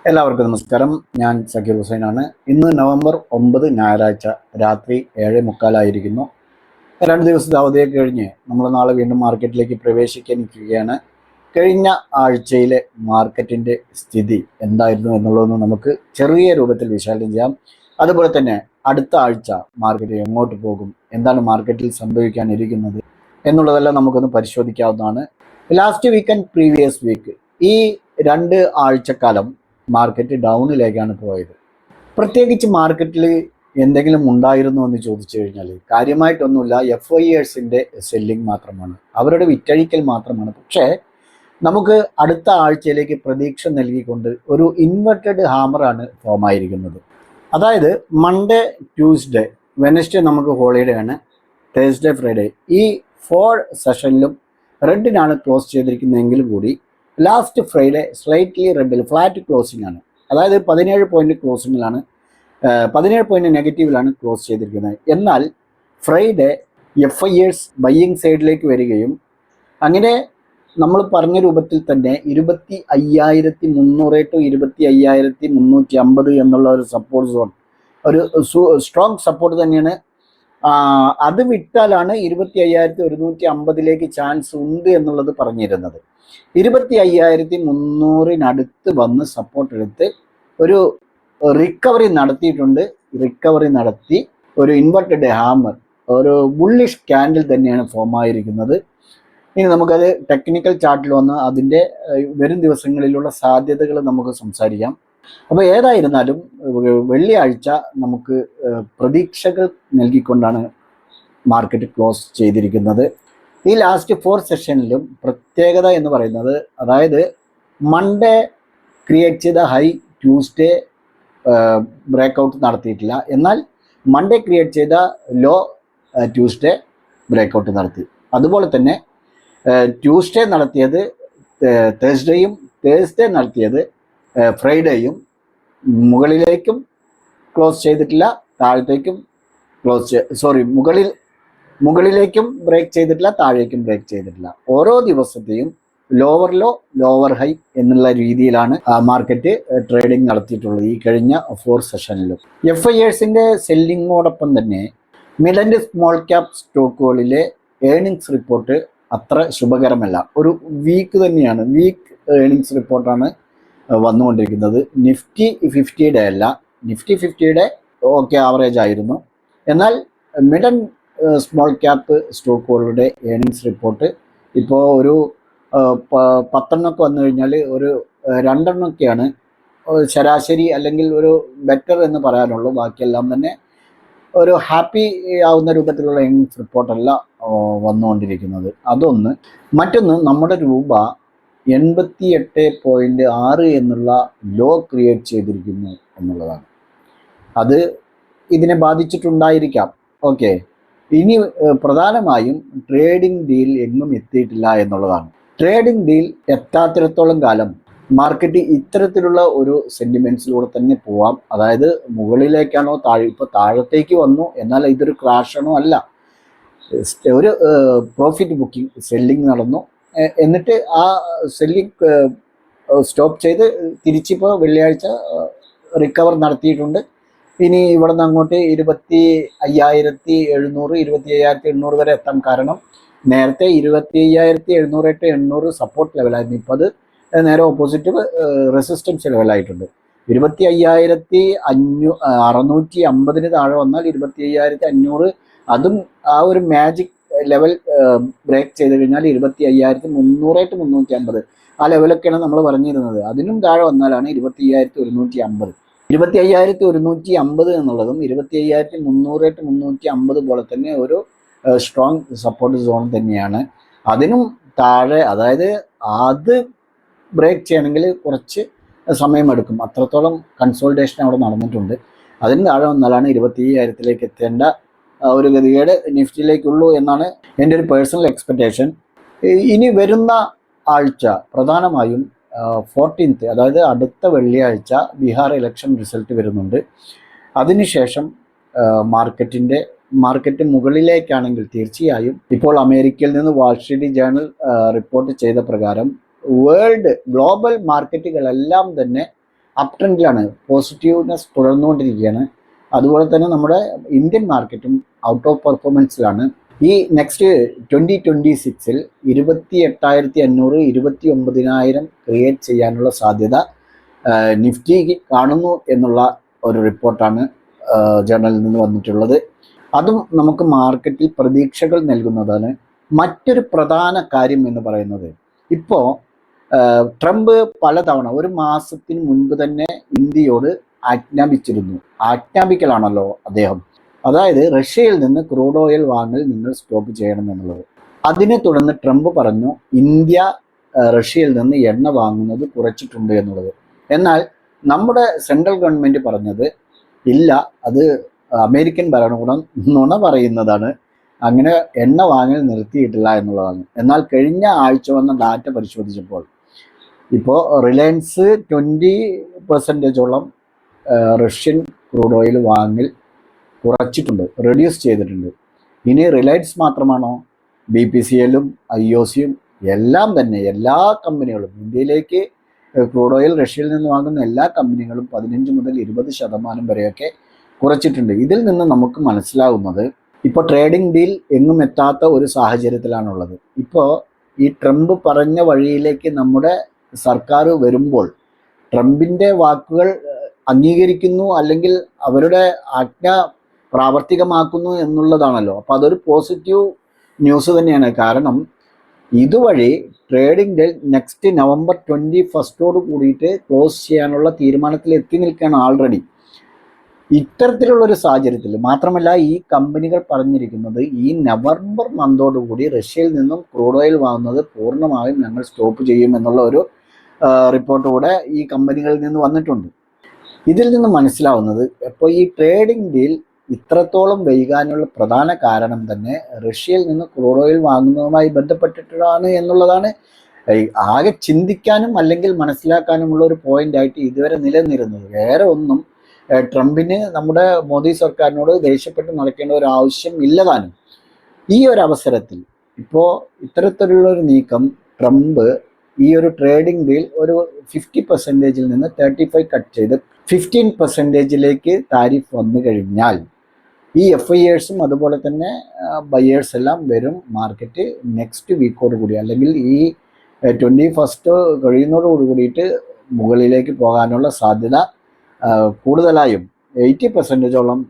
എല്ലാവർക്കും നമസ്കാരം. ഞാൻ സക്കീർ ഹുസൈനാണ്. ഇന്ന് നവംബർ 9 ഞായറാഴ്ച രാത്രി 7:45 2 ദിവസത്തെ അവധിയൊക്കെ കഴിഞ്ഞ് നമ്മൾ നാളെ വീണ്ടും മാർക്കറ്റിലേക്ക് പ്രവേശിക്കാനിരിക്കുകയാണ്. കഴിഞ്ഞ ആഴ്ചയിലെ മാർക്കറ്റിൻ്റെ സ്ഥിതി എന്തായിരുന്നു എന്നുള്ളതൊന്ന് നമുക്ക് ചെറിയ രൂപത്തിൽ വിശകലനം ചെയ്യാം. അതുപോലെ തന്നെ അടുത്ത ആഴ്ച മാർക്കറ്റ് എങ്ങോട്ട് പോകും, എന്താണ് മാർക്കറ്റിൽ സംഭവിക്കാനിരിക്കുന്നത് എന്നുള്ളതെല്ലാം നമുക്കൊന്ന് പരിശോധിക്കാവുന്നതാണ്. Last week and previous week ഈ 2 ആഴ്ചക്കാലം മാർക്കറ്റ് ഡൗണിലേക്കാണ് പോയത്. പ്രത്യേകിച്ച് മാർക്കറ്റിൽ എന്തെങ്കിലും ഉണ്ടായിരുന്നോ എന്ന് ചോദിച്ചു കഴിഞ്ഞാൽ കാര്യമായിട്ടൊന്നുമില്ല. FIErsന്റെ സെല്ലിംഗ് മാത്രമാണ്, അവരുടെ വിറ്റഴിക്കൽ മാത്രമാണ്. പക്ഷേ നമുക്ക് അടുത്ത ആഴ്ചയിലേക്ക് പ്രതീക്ഷ നൽകിക്കൊണ്ട് ഒരു ഇൻവെർട്ടഡ് ഹാമറാണ് ഫോം ആയിരിക്കുന്നത്. അതായത് മൺഡേ, ട്യൂസ്ഡേ, വെനസ്ഡേ നമുക്ക് ഹോളിഡേ ആണ്, തേഴ്സ്ഡേ, ഫ്രൈഡേ ഈ 4 സെഷനിലും റെഡിനാണ് ക്ലോസ് ചെയ്തിരിക്കുന്നതെങ്കിലും കൂടി ലാസ്റ്റ് ഫ്രൈഡേ സ്ലൈറ്റ്ലി റെഡിൽ ഫ്ലാറ്റ് ക്ലോസിംഗ് ആണ്. അതായത് 17 പോയിന്റ് ക്ലോസിങ്ങിലാണ്, 17 പോയിന്റ് നെഗറ്റീവിലാണ് ക്ലോസ് ചെയ്തിരിക്കുന്നത്. എന്നാൽ ഫ്രൈഡേ FIEs ബയ്യിങ് സൈഡിലേക്ക് വരികയും അങ്ങനെ നമ്മൾ പറഞ്ഞ രൂപത്തിൽ തന്നെ 25,300 ടു 25,350 എന്നുള്ള ഒരു സപ്പോർട്ട് സോൺ, ഒരു സ്ട്രോങ് സപ്പോർട്ട് തന്നെയാണ്. അത് വിട്ടാലാണ് 25,150 ചാൻസ് ഉണ്ട് എന്നുള്ളത് പറഞ്ഞിരുന്നത്. 25,300 വന്ന് സപ്പോർട്ട് എടുത്ത് ഒരു റിക്കവറി നടത്തിയിട്ടുണ്ട്. റിക്കവറി നടത്തി ഒരു ഇൻവെർട്ടഡ് ഹാമർ, ഒരു ബുള്ളിഷ് ക്യാൻഡിൽ തന്നെയാണ് ഫോം ആയിരിക്കുന്നത്. ഇനി നമുക്കത് ടെക്നിക്കൽ ചാർട്ടിൽ വന്ന് അതിൻ്റെ വരും ദിവസങ്ങളിലുള്ള സാധ്യതകൾ നമുക്ക് സംസാരിക്കാം. അപ്പോൾ ഏതായിരുന്നാലും വെള്ളിയാഴ്ച നമുക്ക് പ്രതീക്ഷകൾ നൽകിക്കൊണ്ടാണ് മാർക്കറ്റ് ക്ലോസ് ചെയ്തിരിക്കുന്നത്. ഈ ലാസ്റ്റ് 4 സെഷനിലും പ്രത്യേകത എന്ന് പറയുന്നത്, അതായത് മൺഡേ ക്രിയേറ്റ് ചെയ്ത ഹൈ ട്യൂസ്ഡേ ബ്രേക്കൗട്ട് നടത്തിയിട്ടില്ല, എന്നാൽ മൺഡേ ക്രിയേറ്റ് ചെയ്ത ലോ ട്യൂസ്ഡേ ബ്രേക്കൗട്ട് നടത്തി. അതുപോലെ തന്നെ ട്യൂസ്ഡേ നടത്തിയത് തേഴ്സ്ഡേയും, തേഴ്സ്ഡേ നടത്തിയത് ഫ്രൈഡേയും മുകളിലേക്കും ക്ലോസ് ചെയ്തിട്ടില്ല, താഴത്തേക്കും മുകളിലേക്കും ബ്രേക്ക് ചെയ്തിട്ടില്ല, താഴേക്കും ബ്രേക്ക് ചെയ്തിട്ടില്ല. ഓരോ ദിവസത്തെയും ലോവർ ലോ, ലോവർ ഹൈ എന്നുള്ള രീതിയിലാണ് മാർക്കറ്റ് ട്രേഡിംഗ് നടത്തിയിട്ടുള്ളത് ഈ കഴിഞ്ഞ 4 സെഷനിലും. FIErsന്റെ സെല്ലിങ്ങോടൊപ്പം തന്നെ മിഡ് ആൻഡ് സ്മോൾ ക്യാപ് സ്റ്റോക്കുകളിലെ ഏർണിങ്സ് റിപ്പോർട്ട് അത്ര ശുഭകരമല്ല. ഒരു വീക്ക് തന്നെയാണ്, വീക്ക് ഏർണിങ്സ് റിപ്പോർട്ടാണ് വന്നുകൊണ്ടിരിക്കുന്നത്. നിഫ്റ്റി 50-യുടെ അല്ല, നിഫ്റ്റി 50-യുടെ ഓക്കെ ആവറേജ് ആയിരുന്നു. എന്നാൽ മിഡ് ആൻഡ് സ്മോൾ ക്യാപ്പ് സ്റ്റോക്കുകളുടെ ഏർണിങ്സ് റിപ്പോർട്ട് ഇപ്പോൾ ഒരു 10 വന്നു കഴിഞ്ഞാൽ ഒരു 2 ശരാശരി അല്ലെങ്കിൽ ഒരു ബെറ്റർ എന്ന് പറയാനുള്ളൂ. ബാക്കിയെല്ലാം തന്നെ ഒരു ഹാപ്പി ആവുന്ന രൂപത്തിലുള്ള ഏർണിങ്സ് റിപ്പോർട്ടല്ല വന്നുകൊണ്ടിരിക്കുന്നത്. അതൊന്ന്. മറ്റൊന്ന്, നമ്മുടെ രൂപ 88.6 എന്നുള്ള ലോ ക്രിയേറ്റ് ചെയ്തിരിക്കുന്നു എന്നുള്ളതാണ്. അത് ഇതിനെ ബാധിച്ചിട്ടുണ്ടായിരിക്കാം. ഓക്കെ, ഇനി പ്രധാനമായും ട്രേഡിംഗ് ഡീൽ എങ്ങും എത്തിയിട്ടില്ല എന്നുള്ളതാണ്. ട്രേഡിംഗ് ഡീൽ എത്താത്തിടത്തോളം കാലം മാർക്കറ്റ് ഇത്തരത്തിലുള്ള ഒരു സെന്റിമെന്റ്സിലൂടെ തന്നെ പോവാം. അതായത് മുകളിലേക്കാണോ ഇപ്പോൾ താഴത്തേക്ക് വന്നു, എന്നാൽ ഇതൊരു ക്രാഷാണോ അല്ല, ഒരു പ്രോഫിറ്റ് ബുക്കിംഗ്, സെല്ലിംഗ് നടന്നു, എന്നിട്ട് ആ സെല്ലിംഗ് സ്റ്റോപ്പ് ചെയ്ത് തിരിച്ചിപ്പോൾ വെള്ളിയാഴ്ച റിക്കവർ നടത്തിയിട്ടുണ്ട്. ഇനി ഇവിടെ നിന്ന് അങ്ങോട്ട് 25,700, 25,800 വരെ എത്താം. കാരണം നേരത്തെ 25,700 സപ്പോർട്ട് ലെവലായിരുന്നു, ഇപ്പോൾ അത് നേരെ ഓപ്പോസിറ്റ് റെസിസ്റ്റൻസ് ലെവലായിട്ടുണ്ട്. 25,650 താഴെ വന്നാൽ 25,500, അതും ആ ഒരു മാജിക് ലെവൽ ബ്രേക്ക് ചെയ്ത് കഴിഞ്ഞാൽ 25,300 to 350 ആ ലെവലൊക്കെയാണ് നമ്മൾ പറഞ്ഞിരുന്നത്. അതിനും താഴെ വന്നാലാണ് 25,150. 25,150 എന്നുള്ളതും 25,300 to 350 പോലെ തന്നെ ഒരു സ്ട്രോങ് സപ്പോർട്ട് സോൺ തന്നെയാണ്. അതിനും താഴെ, അതായത് അത് ബ്രേക്ക് ചെയ്യണമെങ്കിൽ കുറച്ച് സമയമെടുക്കും, അത്രത്തോളം കൺസോൾട്ടേഷൻ അവിടെ നടന്നിട്ടുണ്ട്. അതിന് താഴെ വന്നാലാണ് 25,000 എത്തേണ്ട ഒരു ഗതികേട് നിഫ്റ്റിയിലേക്കുള്ളൂ എന്നാണ് എൻ്റെ ഒരു പേഴ്സണൽ എക്സ്പെക്റ്റേഷൻ. ഇനി വരുന്ന ആഴ്ച പ്രധാനമായും 14th, അതായത് അടുത്ത വെള്ളിയാഴ്ച ബീഹാർ ഇലക്ഷൻ റിസൾട്ട് വരുന്നുണ്ട്. അതിനുശേഷം മാർക്കറ്റ് മുകളിലേക്കാണെങ്കിൽ തീർച്ചയായും ഇപ്പോൾ അമേരിക്കയിൽ നിന്ന് വാൾ സ്ട്രീറ്റ് ജേർണൽ റിപ്പോർട്ട് ചെയ്ത പ്രകാരം ഗ്ലോബൽ മാർക്കറ്റുകളെല്ലാം തന്നെ അപ് ട്രെൻഡിലാണ്, പോസിറ്റീവ്നെസ് തുടർന്നുകൊണ്ടിരിക്കുകയാണ്. അതുപോലെ തന്നെ നമ്മുടെ ഇന്ത്യൻ മാർക്കറ്റും ഔട്ട് ഓഫ് പെർഫോമൻസിലാണ്. ഈ നെക്സ്റ്റ് 2026 28,500 29,000 ക്രിയേറ്റ് ചെയ്യാനുള്ള സാധ്യത നിഫ്റ്റി കാണുന്നു എന്നുള്ള ഒരു റിപ്പോർട്ടാണ് ജേർണലിൽ നിന്ന് വന്നിട്ടുള്ളത്. അതും നമുക്ക് മാർക്കറ്റിൽ പ്രതീക്ഷകൾ നൽകുന്നതാണ്. മറ്റൊരു പ്രധാന കാര്യം എന്ന് പറയുന്നത്, ഇപ്പോൾ ട്രംപ് പലതവണ ഒരു മാസത്തിന് മുൻപ് തന്നെ ഇന്ത്യയോട് ആജ്ഞാപിച്ചിരുന്നു. ആജ്ഞാപിക്കലാണല്ലോ അദ്ദേഹം. അതായത് റഷ്യയിൽ നിന്ന് ക്രൂഡ് ഓയിൽ വാങ്ങൽ നിങ്ങൾ സ്റ്റോപ്പ് ചെയ്യണം എന്നുള്ളത്. അതിനെ തുടർന്ന് ട്രംപ് പറഞ്ഞു ഇന്ത്യ റഷ്യയിൽ നിന്ന് എണ്ണ വാങ്ങുന്നത് കുറച്ചിട്ടുണ്ട് എന്നുള്ളത്. എന്നാൽ നമ്മുടെ സെൻട്രൽ ഗവൺമെൻറ് പറഞ്ഞത് ഇല്ല, അത് അമേരിക്കൻ ഭരണകൂടം നുണ പറയുന്നതാണ്, അങ്ങനെ എണ്ണ വാങ്ങൽ നിർത്തിയിട്ടില്ല എന്നുള്ളതാണ്. എന്നാൽ കഴിഞ്ഞ ആഴ്ച വന്ന ഡാറ്റ പരിശോധിച്ചപ്പോൾ ഇപ്പോൾ റിലയൻസ് 20% റഷ്യൻ ക്രൂഡ് ഓയിൽ വാങ്ങൽ കുറച്ചിട്ടുണ്ട്, റെഡ്യൂസ് ചെയ്തിട്ടുണ്ട്. ഇനി റിലയൻസ് മാത്രമാണോ? BPCLും IOCയും എല്ലാം തന്നെ എല്ലാ കമ്പനികളും ഇന്ത്യയിലേക്ക് ക്രൂഡ് ഓയിൽ റഷ്യയിൽ നിന്ന് വാങ്ങുന്ന എല്ലാ കമ്പനികളും 15 മുതൽ 20% വരെയൊക്കെ കുറച്ചിട്ടുണ്ട്. ഇതിൽ നിന്ന് നമുക്ക് മനസ്സിലാവുന്നത് ഇപ്പോൾ ട്രേഡിംഗ് ഡീൽ എങ്ങും എത്താത്ത ഒരു സാഹചര്യത്തിലാണുള്ളത്. ഇപ്പോൾ ഈ ട്രംപ് പറഞ്ഞ വഴിയിലേക്ക് നമ്മുടെ സർക്കാർ വരുമ്പോൾ ട്രംപിൻ്റെ വാക്കുകൾ അംഗീകരിക്കുന്നു അല്ലെങ്കിൽ അവരുടെ ആജ്ഞ പ്രാവർത്തികമാക്കുന്നു എന്നുള്ളതാണല്ലോ. അപ്പോൾ അതൊരു പോസിറ്റീവ് ന്യൂസ് തന്നെയാണ്. കാരണം ഇതുവഴി ട്രേഡിംഗ് ഡേ നെക്സ്റ്റ് November 21 കൂടിയിട്ട് ക്ലോസ് ചെയ്യാനുള്ള തീരുമാനത്തിൽ എത്തി നിൽക്കുകയാണ് ആൾറെഡി. ഇത്തരത്തിലുള്ളൊരു സാഹചര്യത്തിൽ മാത്രമല്ല, ഈ കമ്പനികൾ പറഞ്ഞിരിക്കുന്നത് ഈ നവംബർ മന്തോടുകൂടി റഷ്യയിൽ നിന്നും ക്രൂഡ് ഓയിൽ വാങ്ങുന്നത് പൂർണ്ണമായും ഞങ്ങൾ സ്റ്റോപ്പ് ചെയ്യും എന്നുള്ള ഒരു റിപ്പോർട്ട് കൂടെ ഈ കമ്പനികളിൽ നിന്ന് വന്നിട്ടുണ്ട്. ഇതിൽ നിന്ന് മനസ്സിലാവുന്നത് ഇപ്പോൾ ഈ ട്രേഡിംഗ് ഡീൽ ഇത്രത്തോളം വൈകാനുള്ള പ്രധാന കാരണം തന്നെ റഷ്യയിൽ നിന്ന് ക്രൂഡ് ഓയിൽ വാങ്ങുന്നതുമായി ബന്ധപ്പെട്ടിട്ടാണ് എന്നുള്ളതാണ് ആകെ ചിന്തിക്കാനും അല്ലെങ്കിൽ മനസ്സിലാക്കാനുമുള്ള ഒരു പോയിന്റായിട്ട് ഇതുവരെ നിലനിന്നിരുന്നത്. വേറെ ഒന്നും ട്രംപിന് നമ്മുടെ മോദി സർക്കാരിനോട് ദേഷ്യപ്പെട്ട് നടക്കേണ്ട ഒരു ആവശ്യം ഇല്ലതാനും. ഈ ഒരു അവസരത്തിൽ ഇപ്പോൾ ഇത്തരത്തിലുള്ളൊരു നീക്കം ട്രംപ് ഈ ഒരു ട്രേഡിംഗ് ഡീൽ ഒരു 50% നിന്ന് 35 കട്ട് ചെയ്ത് 15% താരിഫ് വന്നു കഴിഞ്ഞാൽ ഈ FIErsഉം അതുപോലെ തന്നെ ബയേഴ്സ് എല്ലാം വരും മാർക്കറ്റ് നെക്സ്റ്റ് വീക്കോട് കൂടി അല്ലെങ്കിൽ ഈ 21 കഴിയുന്നതോട് കൂടിയിട്ട് മുകളിലേക്ക് പോകാനുള്ള സാധ്യത കൂടുതലായും 80%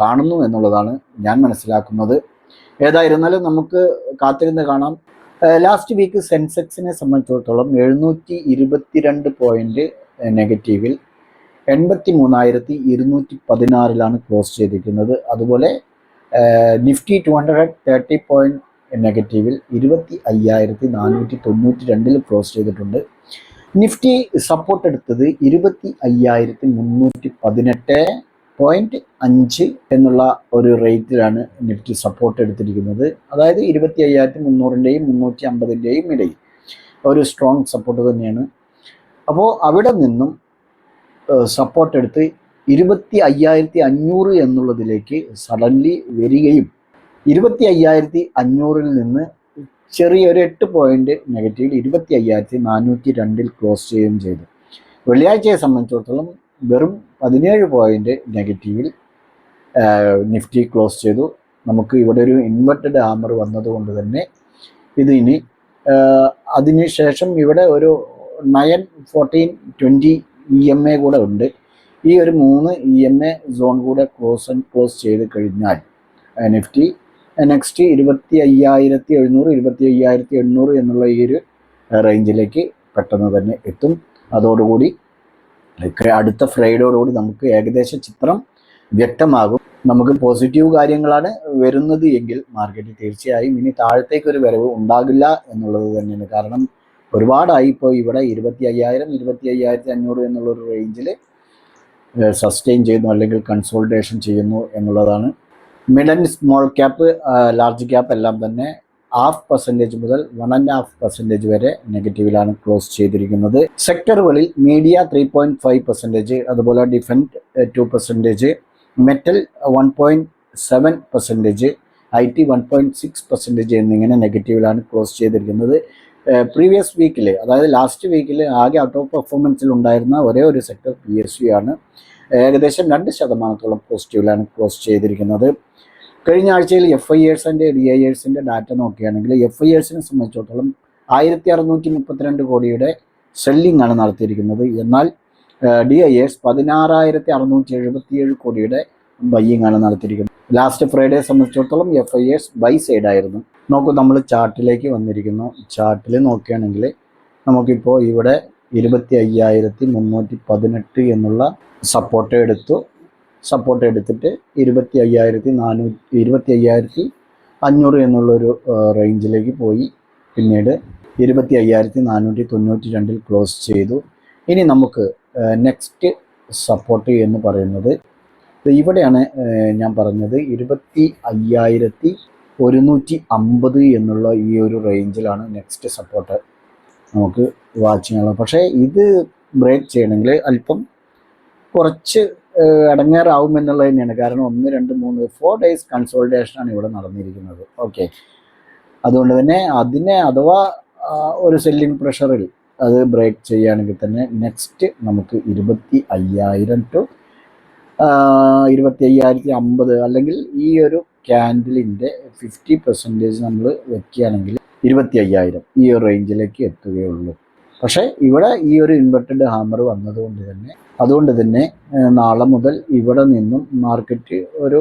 കാണുന്നു എന്നുള്ളതാണ് ഞാൻ മനസ്സിലാക്കുന്നത്. ഏതായിരുന്നാലും നമുക്ക് കാത്തിരുന്ന് കാണാം. ലാസ്റ്റ് വീക്ക് സെൻസെക്സിനെ സംബന്ധിച്ചിടത്തോളം 722 പോയിന്റ് നെഗറ്റീവിൽ 83,216 ക്ലോസ് ചെയ്തിരിക്കുന്നത്. അതുപോലെ നിഫ്റ്റി 230 പോയിന്റ് നെഗറ്റീവിൽ 25,492 ക്ലോസ് ചെയ്തിട്ടുണ്ട്. നിഫ്റ്റി സപ്പോർട്ട് എടുത്തത് 25,318.5 എന്നുള്ള ഒരു റേറ്റിലാണ് നിഫ്റ്റി സപ്പോർട്ട് എടുത്തിരിക്കുന്നത്. അതായത് 25,300ൻ്റെയും 350ൻ്റെയും ഇടയിൽ ഒരു സ്ട്രോങ് സപ്പോർട്ട് തന്നെയാണ്. അപ്പോൾ അവിടെ നിന്നും സപ്പോർട്ട് എടുത്ത് 25,500 എന്നുള്ളതിലേക്ക് സഡൻലി വരികയും 25,500 നിന്ന് ചെറിയൊരു 8 പോയിന്റ് നെഗറ്റീവിൽ 25,402 ക്ലോസ് ചെയ്യുകയും ചെയ്തു. വെള്ളിയാഴ്ചയെ സംബന്ധിച്ചിടത്തോളം വെറും 17 പോയിന്റ് നെഗറ്റീവിൽ നിഫ്റ്റി ക്ലോസ് ചെയ്തു. നമുക്ക് ഇവിടെ ഒരു ഇൻവെർട്ടഡ് ഹാമർ വന്നതുകൊണ്ട് തന്നെ ഇത് ഇനി അതിനുശേഷം ഇവിടെ ഒരു 9, 14, 20 EMA കൂടെ ഉണ്ട്. ഈ ഒരു 3 EMA സോൺ കൂടെ ക്ലോസ് ചെയ്ത് കഴിഞ്ഞാൽ നിഫ്റ്റി നെക്സ്റ്റ് 25,700 25,800 എന്നുള്ള ഈ ഒരു റേഞ്ചിലേക്ക് പെട്ടെന്ന് തന്നെ എത്തും. അതോടുകൂടി അടുത്ത ഫ്രൈഡോടുകൂടി നമുക്ക് ഏകദേശ ചിത്രം വ്യക്തമാകും. നമുക്ക് പോസിറ്റീവ് കാര്യങ്ങളാണ് വരുന്നത് എങ്കിൽ മാർക്കറ്റ് തീർച്ചയായും ഇനി താഴത്തേക്കൊരു വരവ് ഉണ്ടാകില്ല എന്നുള്ളത് തന്നെയാണ്. കാരണം ഒരുപാടായി ഇപ്പോൾ ഇവിടെ 25,000 25,500 എന്നുള്ളൊരു റേഞ്ചിൽ സസ്റ്റെയിൻ ചെയ്യുന്നു അല്ലെങ്കിൽ കൺസോൾട്ടേഷൻ ചെയ്യുന്നു എന്നുള്ളതാണ്. Mid and small cap large cap എല്ലാം തന്നെ 0.5% മുതൽ 1.5% വരെ നെഗറ്റീവിലാണ് ക്ലോസ് ചെയ്തിരിക്കുന്നത്. സെക്ടറുകളിൽ മീഡിയ 3.5%, അതുപോലെ ഡിഫൻസ് 2%, മെറ്റൽ 1.7%, IT 1.6% എന്നിങ്ങനെ നെഗറ്റീവിലാണ് ക്ലോസ് ചെയ്തിരിക്കുന്നത്. പ്രീവിയസ് വീക്കിൽ, അതായത് ലാസ്റ്റ് വീക്കിൽ ആകെ ഔട്ട് ഓഫ് പെർഫോമൻസിൽ ഉണ്ടായിരുന്ന ഒരേ ഒരു സെക്ടർ PSU ആണ്. ഏകദേശം 2% പോസിറ്റീവിലാണ് ക്ലോസ് ചെയ്തിരിക്കുന്നത്. കഴിഞ്ഞ ആഴ്ചയിൽ FIers ആൻഡ് DIers ഡാറ്റ നോക്കുകയാണെങ്കിൽ FIers സംബന്ധിച്ചിടത്തോളം 1632 കോടിയുടെ സെല്ലിംഗ് ആണ് നടത്തിയിരിക്കുന്നത്. എന്നാൽ DIers 16,677 കോടിയുടെ ബയ്യിങ് ആണ് നടത്തിയിരിക്കുന്നത്. ലാസ്റ്റ് ഫ്രൈഡേ സംബന്ധിച്ചിടത്തോളം FIers ബൈ സൈഡ് ആയിരുന്നു. നോക്കൂ, നമ്മൾ ചാർട്ടിലേക്ക് വന്നിരിക്കുന്നു. ചാർട്ടിൽ നോക്കുകയാണെങ്കിൽ നമുക്കിപ്പോൾ ഇവിടെ 25,318 എന്നുള്ള സപ്പോർട്ട് എടുത്തിട്ട് 25,500 എന്നുള്ളൊരു റേഞ്ചിലേക്ക് പോയി. പിന്നീട് 25,492 ക്ലോസ് ചെയ്തു. ഇനി നമുക്ക് നെക്സ്റ്റ് സപ്പോർട്ട് എന്ന് പറയുന്നത് ഇവിടെയാണ്. ഞാൻ പറഞ്ഞത് 25,150 എന്നുള്ള ഈ ഒരു റേഞ്ചിലാണ് നെക്സ്റ്റ് സപ്പോർട്ട് നമുക്ക് വാച്ച് ചെയ്യാനുള്ളത്. പക്ഷേ ഇത് ബ്രേക്ക് ചെയ്യണമെങ്കിൽ അല്പം കുറച്ച് ഇടങ്ങേറാവും എന്നുള്ളത് തന്നെയാണ്. കാരണം 1, 2, 3, 4 ഡേയ്സ് കൺസോൾട്ടേഷനാണ് ഇവിടെ നടന്നിരിക്കുന്നത്. ഓക്കെ, അതുകൊണ്ട് തന്നെ അതിനെ അഥവാ ഒരു സെല്ലിംഗ് പ്രഷറിൽ അത് ബ്രേക്ക് ചെയ്യുകയാണെങ്കിൽ തന്നെ നെക്സ്റ്റ് നമുക്ക് 25,000 to 25,050 അല്ലെങ്കിൽ ഈ ഒരു ക്യാൻഡിലിൻ്റെ 50% നമ്മൾ വെക്കുകയാണെങ്കിൽ 25,000 ഈ ഒരു റേഞ്ചിലേക്ക് എത്തുകയുള്ളൂ. പക്ഷേ ഇവിടെ ഈ ഒരു ഇൻവെർട്ടഡ് ഹാമർ അതുകൊണ്ട് തന്നെ നാളെ മുതൽ ഇവിടെ നിന്നും മാർക്കറ്റ് ഒരു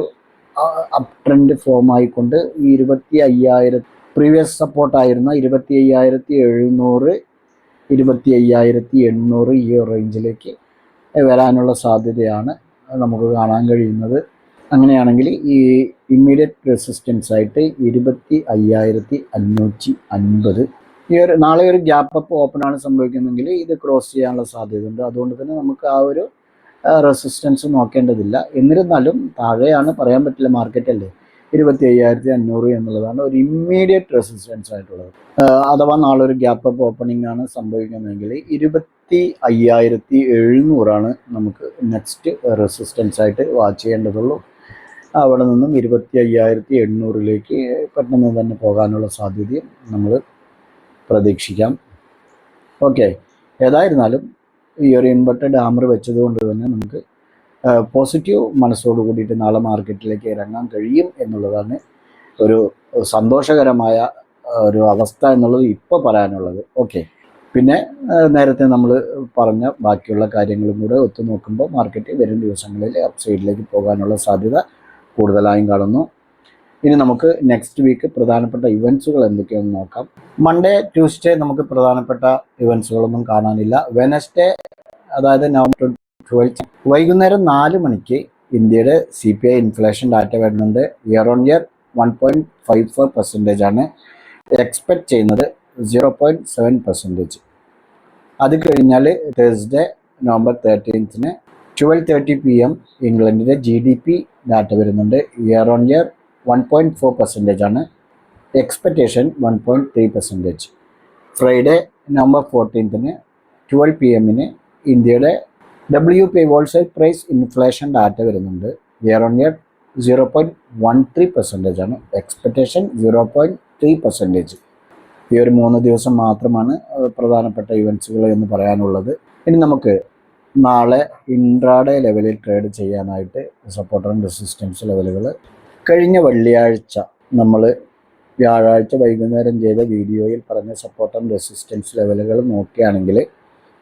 അപ് ട്രെൻഡ് ഫോം ആയിക്കൊണ്ട് ഈ 25,000 പ്രീവിയസ് സപ്പോർട്ടായിരുന്ന 25,700 25,800 ഈ റേഞ്ചിലേക്ക് വരാനുള്ള സാധ്യതയാണ് നമുക്ക് കാണാൻ കഴിയുന്നത്. അങ്ങനെയാണെങ്കിൽ ഈ ഇമ്മീഡിയറ്റ് റെസിസ്റ്റൻസ് ആയിട്ട് 25,550 ഈ ഒരു നാളെ ഒരു ഗ്യാപ്പ് അപ്പ് ഓപ്പൺ ആണ് സംഭവിക്കുന്നെങ്കിൽ ഇത് ക്രോസ് ചെയ്യാനുള്ള സാധ്യതയുണ്ട്. അതുകൊണ്ട് തന്നെ നമുക്ക് ആ ഒരു റെസിസ്റ്റൻസ് നോക്കേണ്ടതില്ല. എന്നിരുന്നാലും താഴെയാണ്, പറയാൻ പറ്റില്ല, മാർക്കറ്റ് അല്ലേ. 25,500 എന്നുള്ളതാണ് ഒരു ഇമ്മീഡിയറ്റ് റെസിസ്റ്റൻസ് ആയിട്ടുള്ളത്. അഥവാ നാളെ ഒരു ഗ്യാപ്പ് അപ്പ് ഓപ്പണിംഗ് ആണ് സംഭവിക്കുന്നതെങ്കിൽ 25,700 നമുക്ക് നെക്സ്റ്റ് റെസിസ്റ്റൻസ് ആയിട്ട് വാച്ച് ചെയ്യേണ്ടതുള്ളൂ. അവിടെ നിന്നും 25,800 പെട്ടെന്ന് തന്നെ പോകാനുള്ള സാധ്യതയും നമ്മൾ പ്രതീക്ഷിക്കാം. ഓക്കെ, ഏതായിരുന്നാലും ഈ ഒരു ഇൻവെർട്ടഡ് ഹാമർ വെച്ചതുകൊണ്ട് തന്നെ നമുക്ക് പോസിറ്റീവ് മനസ്സോട് കൂടിയിട്ട് നാളെ മാർക്കറ്റിലേക്ക് ഇറങ്ങാൻ കഴിയും എന്നുള്ളതാണ് ഒരു സന്തോഷകരമായ ഒരു അവസ്ഥ എന്നുള്ളത് ഇപ്പോൾ പറയാനുള്ളത്. ഓക്കെ, പിന്നെ നേരത്തെ നമ്മൾ പറഞ്ഞ ബാക്കിയുള്ള കാര്യങ്ങളും കൂടെ ഒത്തു നോക്കുമ്പോൾ മാർക്കറ്റ് വരും ദിവസങ്ങളിൽ അപ്പ് സൈഡിലേക്ക് പോകാനുള്ള സാധ്യത കൂടുതലായും കാണുന്നു. ഇനി നമുക്ക് നെക്സ്റ്റ് വീക്ക് പ്രധാനപ്പെട്ട ഇവൻറ്റ്സുകൾ എന്തൊക്കെയാണെന്ന് നോക്കാം. മൺഡേ, ട്യൂസ്ഡേ നമുക്ക് പ്രധാനപ്പെട്ട ഇവൻറ്റ്സുകളൊന്നും കാണാനില്ല. വെനസ്ഡേ, അതായത് നവംബർ 12 വൈകുന്നേരം 4 മണിക്ക് ഇന്ത്യയുടെ CPI ഇൻഫ്ലേഷൻ ഡാറ്റ വരുന്നുണ്ട്. ഇയർ ഓൺ ഇയർ 1.54% ആണ്. എക്സ്പെക്ട് ചെയ്യുന്നത് 0.7%. അത് കഴിഞ്ഞാൽ തേഴ്സ്ഡേ നവംബർ 13 12:30 PM ഇംഗ്ലണ്ടിലെ GDP ഡാറ്റ വരുന്നുണ്ട്. ഇയർ ഓൺ ഇയർ 1.4% ആണ്. എക്സ്പെക്റ്റേഷൻ 1.3%. ഫ്രൈഡേ നവംബർ 14 12 PM ഇന്ത്യയുടെ WPI wholesale price inflation data വരുന്നുണ്ട്. ഇയർ ഓൺ ഇയർ 0.13% ആണ്. എക്സ്പെക്റ്റേഷൻ 0.3%. ഈ ഒരു 3 ദിവസം മാത്രമാണ് പ്രധാനപ്പെട്ട ഇവൻറ്റ്സുകൾ എന്ന് പറയാനുള്ളത്. ഇനി നമുക്ക് നാളെ ഇൻട്രാഡേ ലെവലിൽ ട്രേഡ് ചെയ്യാനായിട്ട് സപ്പോർട്ട് ആൻഡ് റെസിസ്റ്റൻസ് ലെവലുകൾ കഴിഞ്ഞ വെള്ളിയാഴ്ച നമ്മൾ വ്യാഴാഴ്ച വൈകുന്നേരം ചെയ്ത വീഡിയോയിൽ പറഞ്ഞ സപ്പോർട്ട് ആൻഡ് റെസിസ്റ്റൻസ് ലെവലുകൾ നോക്കുകയാണെങ്കിൽ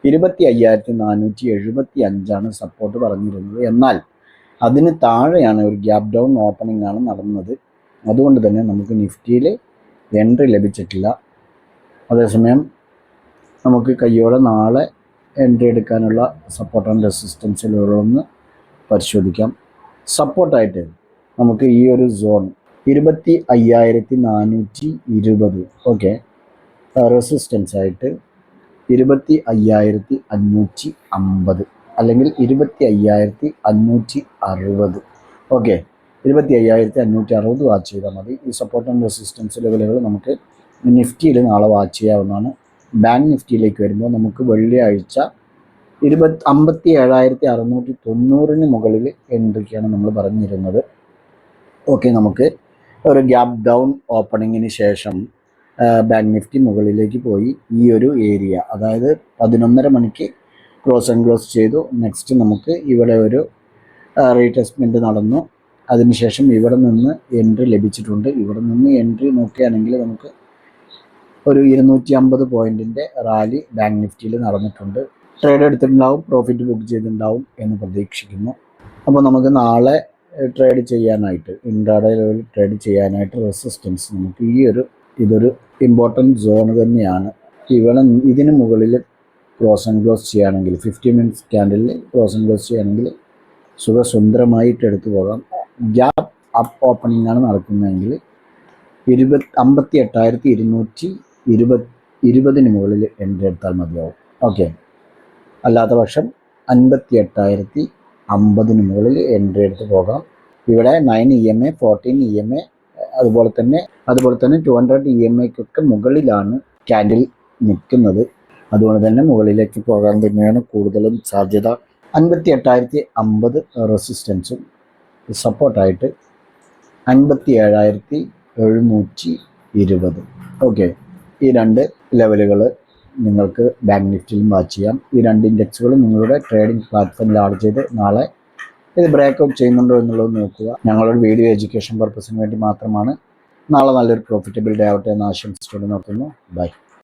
25,475 സപ്പോർട്ട് പറഞ്ഞിരുന്നത്. എന്നാൽ അതിന് താഴെയാണ് ഒരു ഗ്യാപ്പ് ഡൗൺ ഓപ്പണിംഗ് ആണ് നടന്നത്. അതുകൊണ്ട് തന്നെ നമുക്ക് നിഫ്റ്റിയിൽ എൻട്രി ലഭിച്ചിട്ടില്ല. അതേസമയം നമുക്ക് കയ്യോടെ നാളെ എൻട്രി എടുക്കാനുള്ള സപ്പോർട്ട് ആൻഡ് റെസിസ്റ്റൻസ് ലെവലൊന്ന് പരിശോധിക്കാം. സപ്പോർട്ടായിട്ട് നമുക്ക് ഈ ഒരു സോൺ 25,420, ഓക്കെ. റെസിസ്റ്റൻസ് ആയിട്ട് 25,550 അല്ലെങ്കിൽ 25,560, ഓക്കെ. 25,560 വാച്ച് ചെയ്താൽ മതി. ഈ സപ്പോർട്ട് ആൻഡ് റെസിസ്റ്റൻസ് ലെവലുകൾ നമുക്ക് നിഫ്റ്റിയിൽ നാളെ വാച്ച് ചെയ്യാവുന്നതാണ്. ബാങ്ക് നിഫ്റ്റിയിലേക്ക് വരുമ്പോൾ നമുക്ക് വെള്ളിയാഴ്ച 57,690 മുകളിൽ എൻട്രിക്കാണ് നമ്മൾ പറഞ്ഞിരുന്നത്. ഓക്കെ, നമുക്ക് ഒരു ഗ്യാപ്പ് ഡൗൺ ഓപ്പണിങ്ങിന് ശേഷം ബാങ്ക് നിഫ്റ്റി മുകളിലേക്ക് പോയി ഈ ഒരു ഏരിയ, അതായത് 11:30 മണിക്ക് ക്ലോസ് ആൻഡ് ക്ലോസ് ചെയ്തു. നെക്സ്റ്റ് നമുക്ക് ഇവിടെ ഒരു റീടെസ്റ്റ്മെൻറ്റ് നടന്നു. അതിനുശേഷം ഇവിടെ നിന്ന് എൻട്രി ലഭിച്ചിട്ടുണ്ട്. ഇവിടെ നിന്ന് എൻട്രി നോക്കുകയാണെങ്കിൽ നമുക്ക് ഒരു 250 പോയിൻറ്റിൻ്റെ റാലി ബാങ്ക് നിഫ്റ്റിയിൽ നടന്നിട്ടുണ്ട്. ട്രേഡ് എടുത്തിട്ടുണ്ടാവും, പ്രോഫിറ്റ് ബുക്ക് ചെയ്തിട്ടുണ്ടാവും എന്ന് പ്രതീക്ഷിക്കുന്നു. അപ്പോൾ നമുക്ക് നാളെ ട്രേഡ് ചെയ്യാനായിട്ട്, ഇൻട്രാഡേ ലെവൽ ട്രേഡ് ചെയ്യാനായിട്ട് റെസിസ്റ്റൻസ് നമുക്ക് ഇതൊരു ഇമ്പോർട്ടൻറ്റ് സോൺ തന്നെയാണ്. ഇവിടെ ഇതിന് മുകളിൽ ക്ലോസ് ആൻഡ് ക്ലോസ് ചെയ്യുകയാണെങ്കിൽ 50 മിനിറ്റ്സ് ക്യാൻഡലിൽ ക്ലോസ് ആൻഡ് ക്ലോസ് ചെയ്യുകയാണെങ്കിൽ സുഖസുന്ദരമായിട്ട് എടുത്തു പോകാം. ഗ്യാപ്പ് അപ്പ് ഓപ്പണിംഗ് ആണ് നടക്കുന്നതെങ്കിൽ 58,220 മുകളിൽ എൻട്രി എടുത്താൽ മതിയാവും. ഓക്കെ, അല്ലാത്ത പക്ഷം 58,050 മുകളിൽ എൻട്രി എടുത്ത് പോകാം. ഇവിടെ 9 EMA, 14 EMA, അതുപോലെ തന്നെ 200 EMAക്കൊക്കെ മുകളിലാണ് ക്യാൻഡിൽ നിൽക്കുന്നത്. അതുകൊണ്ട് തന്നെ മുകളിലേക്ക് പോകാൻ തന്നെയാണ് കൂടുതലും സാധ്യത. 58,050 റെസിസ്റ്റൻസും സപ്പോർട്ടായിട്ട് 57,720. ഓക്കെ, ഈ രണ്ട് ലെവലുകൾ നിങ്ങൾക്ക് ബാങ്ക് നിഫ്റ്റിയിലും വാച്ച് ചെയ്യാം. ഈ രണ്ട് ഇൻഡെക്സുകളും നിങ്ങളുടെ ട്രേഡിംഗ് പ്ലാറ്റ്ഫോമിൽ ആഡ് ചെയ്ത് നാളെ ഇത് ബ്രേക്ക്ഔട്ട് ചെയ്യുന്നുണ്ടോ എന്നുള്ളത് നോക്കുക. ഞങ്ങളൊരു വീഡിയോ എഡ്യൂക്കേഷൻ പർപ്പസിന് വേണ്ടി മാത്രമാണ്. നാളെ നല്ലൊരു പ്രോഫിറ്റബിൾ ഡേ ആവട്ടെ എന്ന് ആശംസിച്ചുകൊണ്ട് നിർത്തുന്നു. ബൈ.